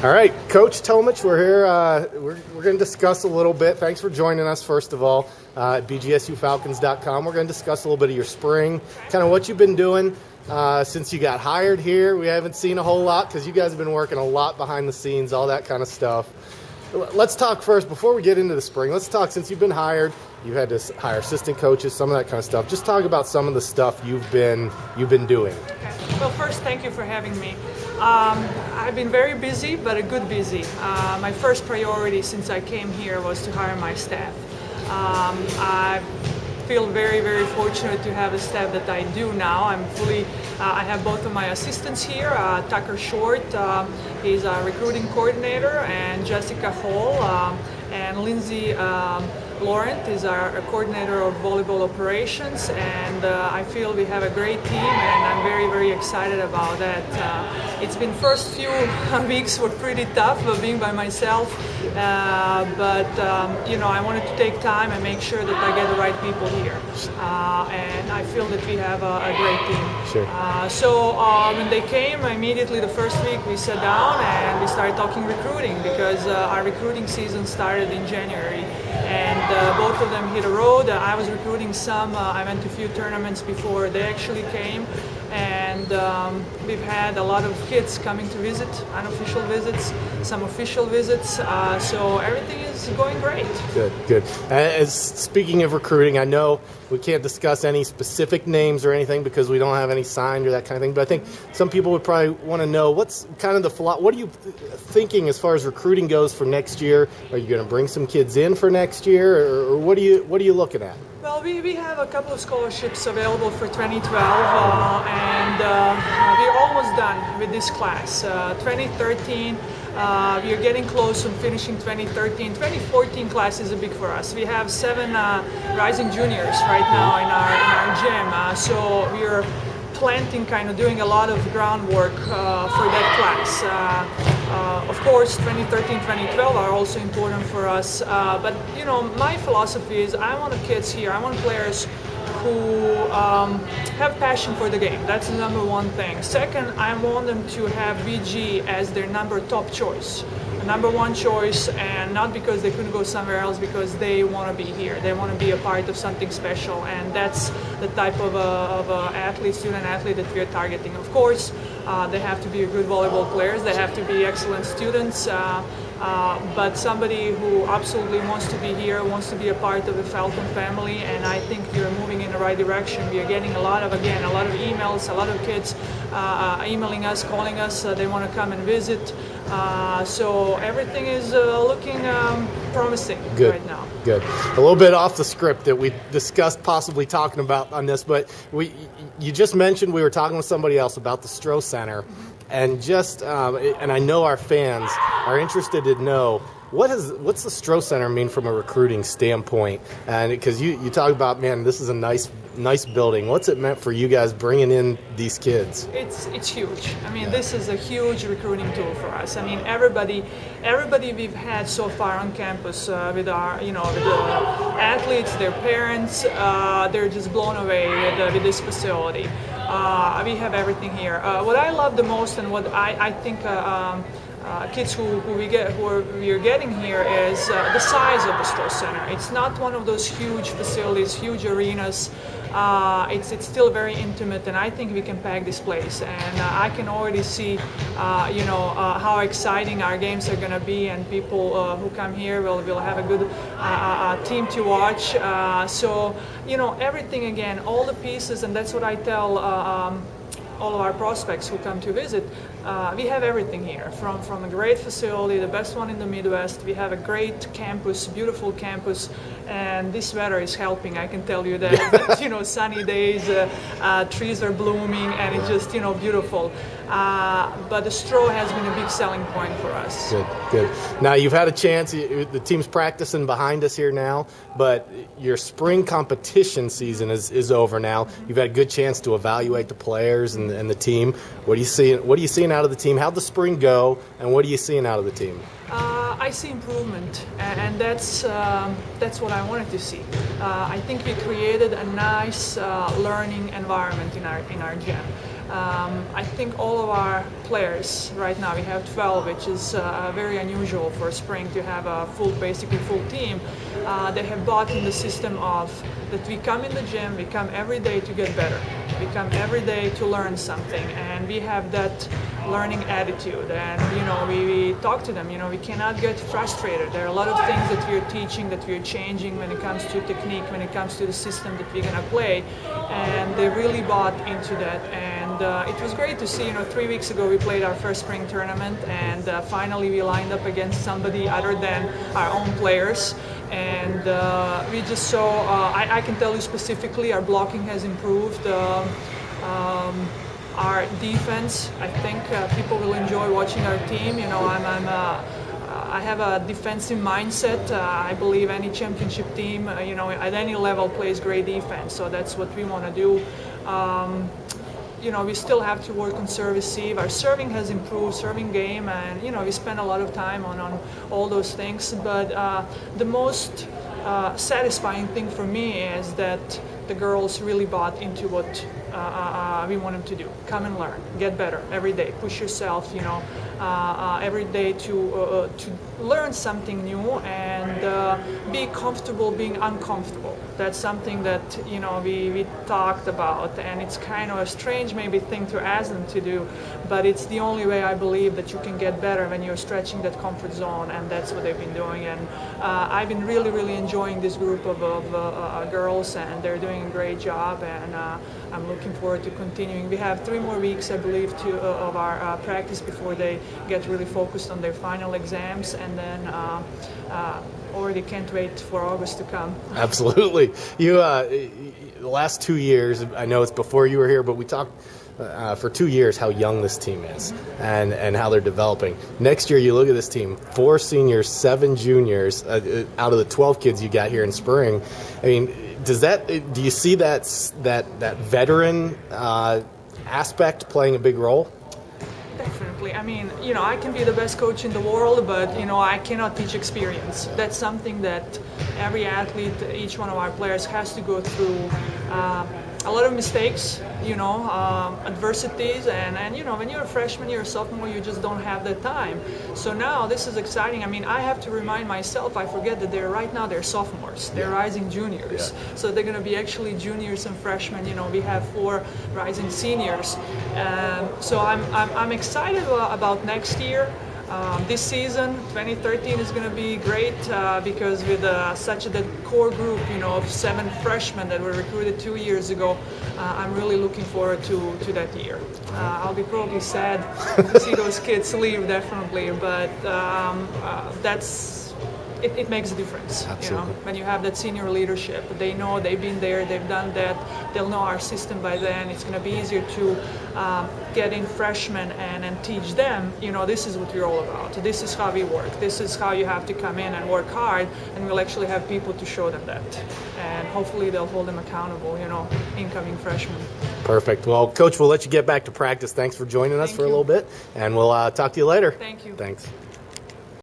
All right, Coach Tomic, we're here. We're going to discuss a little bit. Thanks for joining us, first of all, at BGSUFalcons.com. We're going to discuss a little bit of your spring, kind of what you've been doing since you got hired here. We haven't seen a whole lot because you guys have been working a lot behind the scenes, all that kind of stuff. Let's talk first, before we get into the spring, let's talk, since you've been hired, you've had to hire assistant coaches, some of that kind of stuff. Just talk about some of the stuff you've been doing. Okay. Well, first, thank you for having me. I've been very busy, but a good busy. My first priority since I came here was to hire my staff. I feel very, very fortunate to have a staff that I do now. I have both of my assistants here, Tucker Short, he's a recruiting coordinator, and Jessica Hall, and Lindsay Laurent is our coordinator of volleyball operations, and I feel we have a great team, and I'm very, very excited about that. It's been first few weeks were pretty tough being by myself, but I wanted to take time and make sure that I get the right people here, and I feel that we have a great team. Sure. So when they came, immediately the first week we sat down and we started talking recruiting, because our recruiting season started in January, and both of them hit a road. I was recruiting some. I went to a few tournaments before they actually came, and we've had a lot of kids coming to visit, unofficial visits, some official visits, so everything is going great. Good. As speaking of recruiting, I know we can't discuss any specific names or anything because we don't have any signed or that kind of thing, but I think some people would probably want to know what's kind of what are you thinking as far as recruiting goes for next year? Are you going to bring some kids in for next year, or what are you looking at? Well, we have a couple of scholarships available for 2012, and we're almost done with this class. 2013, we are getting close on finishing 2013. 2014 class is big for us. We have 7 rising juniors right now in our gym, so we are planting, kind of doing a lot of groundwork for that class. Of course, 2013, 2012 are also important for us, but my philosophy is I want the kids here, I want players who have passion for the game. That's the number one thing. Second, I want them to have BG as their top choice. Number one choice, and not because they couldn't go somewhere else, because they want to be here. They want to be a part of something special, and that's the type of student athlete that we are targeting. Of course, they have to be good volleyball players. They have to be excellent students, but somebody who absolutely wants to be here, wants to be a part of the Falcon family, and I think we are moving in the right direction. We are getting a lot of emails, a lot of kids emailing us, calling us. They want to come and visit. So everything is looking promising right now. Good. A little bit off the script that we discussed possibly talking about on this, but you just mentioned we were talking with somebody else about the Stroh Center, and and I know our fans are interested to know what's the Stroh Center mean from a recruiting standpoint, and because you talk about, man, this is a nice building. What's it meant for you guys bringing in these kids? It's huge. I mean, This is a huge recruiting tool for us. I mean, everybody we've had so far on campus with our, with the athletes, their parents, they're just blown away with this facility. We have everything here. What I love the most, and what I think kids who we are getting here, is the size of the Stroh Center. It's not one of those huge facilities, huge arenas. It's still very intimate, and I think we can pack this place. And I can already see, how exciting our games are going to be, and people who come here will have a good team to watch. So everything, again, all the pieces, and that's what I tell all of our prospects who come to visit. We have everything here, from a great facility, the best one in the Midwest. We have a great campus, beautiful campus, and this weather is helping, I can tell you that. Sunny days, trees are blooming, and it's just, beautiful. But the Stroh has been a big selling point for us. Good. Now, you've had a chance, the team's practicing behind us here now, but your spring competition season is over now. You've had a good chance to evaluate the players and the team. What are you seeing out of the team? How'd the spring go, and what are you seeing out of the team? I see improvement, and that's what I wanted to see. I think we created a nice learning environment in our gym. I think all of our players right now. We have 12, which is very unusual for spring to have a basically full team. They have bought in the system of that we come in the gym, we come every day to get better. We come every day to learn something, and we have that learning attitude. And we talk to them. We cannot get frustrated. There are a lot of things that we're teaching, that we're changing when it comes to technique, when it comes to the system that we're gonna play, and they really bought into that. And it was great to see. 3 weeks ago we played our first spring tournament, and finally we lined up against somebody other than our own players. And we just saw, I can tell you specifically, our blocking has improved. Our defense, I think people will enjoy watching our team. I have a defensive mindset. I believe any championship team, at any level plays great defense. So that's what we want to do. We still have to work on serve receive. Our serving has improved, serving game, and we spend a lot of time on all those things. But the most satisfying thing for me is that the girls really bought into what we want them to do. Come and learn, get better every day, push yourself, every day to learn something new and be comfortable being uncomfortable. That's something that we talked about, and it's kind of a strange maybe thing to ask them to do, but it's the only way I believe that you can get better when you're stretching that comfort zone, and that's what they've been doing. And I've been really enjoying this group of girls, and they're doing a great job, and I'm looking forward to continuing. We have 3 more weeks, I believe, of our practice before they get really focused on their final exams, and then already can't wait for August to come. Absolutely. You, the last 2 years, I know it's before you were here, but we talked for 2 years how young this team is and how they're developing. Next year, you look at this team, 4 seniors, 7 juniors, out of the 12 kids you got here in spring. I mean, do you see that veteran aspect playing a big role? Definitely. I mean, I can be the best coach in the world, but, I cannot teach experience. That's something that every athlete, each one of our players has to go through. A lot of mistakes, adversities, and when you're a freshman, you're a sophomore, you just don't have the time. So now this is exciting. I mean, I have to remind myself, I forget that right now they're sophomores, they're rising juniors. Yeah. So they're going to be actually juniors and freshmen. We have 4 rising seniors. So I'm excited about next year. This season, 2013, is going to be great because with such a core group, of 7 freshmen that were recruited 2 years ago, I'm really looking forward to that year. I'll be probably sad to see those kids leave, definitely, but it makes a difference. Absolutely. When you have that senior leadership, they know, they've been there, they've done that, they'll know our system by then. It's going to be easier to get in freshmen and teach them, this is what we're all about. This is how we work. This is how you have to come in and work hard, and we'll actually have people to show them that. And hopefully they'll hold them accountable, incoming freshmen. Perfect. Well, Coach, we'll let you get back to practice. Thanks for joining us for a little bit, and we'll talk to you later. Thank you. Thanks.